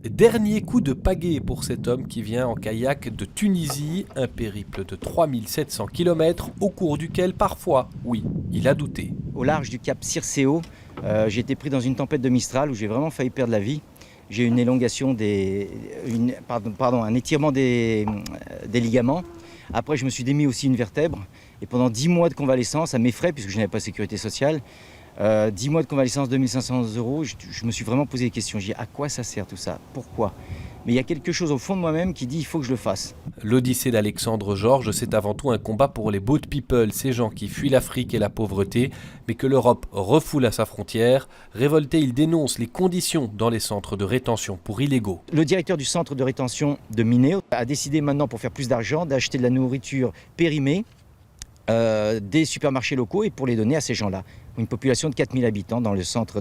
Dernier coup de pagaie pour cet homme qui vient en kayak de Tunisie, un périple de 3700 km au cours duquel parfois, oui, il a douté. Au large du cap Circeo, j'ai été pris dans une tempête de Mistral où j'ai vraiment failli perdre la vie. J'ai eu une élongation un étirement des ligaments. Après, je me suis démis aussi une vertèbre. Et pendant 10 mois de convalescence, à mes frais, puisque je n'avais pas de sécurité sociale, 10 mois de convalescence, 2500 €, je me suis vraiment posé des questions. J'ai dit, à quoi ça sert tout ça? Pourquoi? Mais il y a quelque chose au fond de moi-même qui dit, il faut que je le fasse. L'Odyssée d'Alexandre Georges, c'est avant tout un combat pour les boat people, ces gens qui fuient l'Afrique et la pauvreté, mais que l'Europe refoule à sa frontière. Révolté, il dénonce les conditions dans les centres de rétention pour illégaux. Le directeur du centre de rétention de Mineo a décidé maintenant, pour faire plus d'argent, d'acheter de la nourriture périmée des supermarchés locaux et pour les donner à ces gens-là. Une population de 4000 habitants dans le centre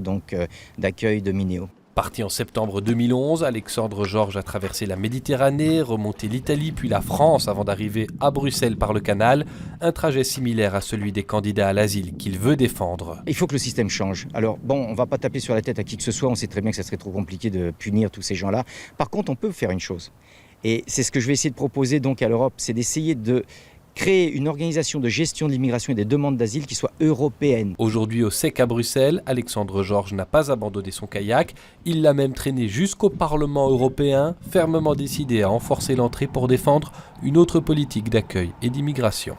d'accueil de Mineo. Parti en septembre 2011, Alexandre Georges a traversé la Méditerranée, remonté l'Italie puis la France avant d'arriver à Bruxelles par le canal. Un trajet similaire à celui des candidats à l'asile qu'il veut défendre. Il faut que le système change. Alors bon, on ne va pas taper sur la tête à qui que ce soit, on sait très bien que ça serait trop compliqué de punir tous ces gens-là. Par contre, on peut faire une chose. Et c'est ce que je vais essayer de proposer donc à l'Europe, c'est d'essayer de créer une organisation de gestion de l'immigration et des demandes d'asile qui soit européenne. Aujourd'hui au SEC à Bruxelles, Alexandre Georges n'a pas abandonné son kayak. Il l'a même traîné jusqu'au Parlement européen, fermement décidé à renforcer l'entrée pour défendre une autre politique d'accueil et d'immigration.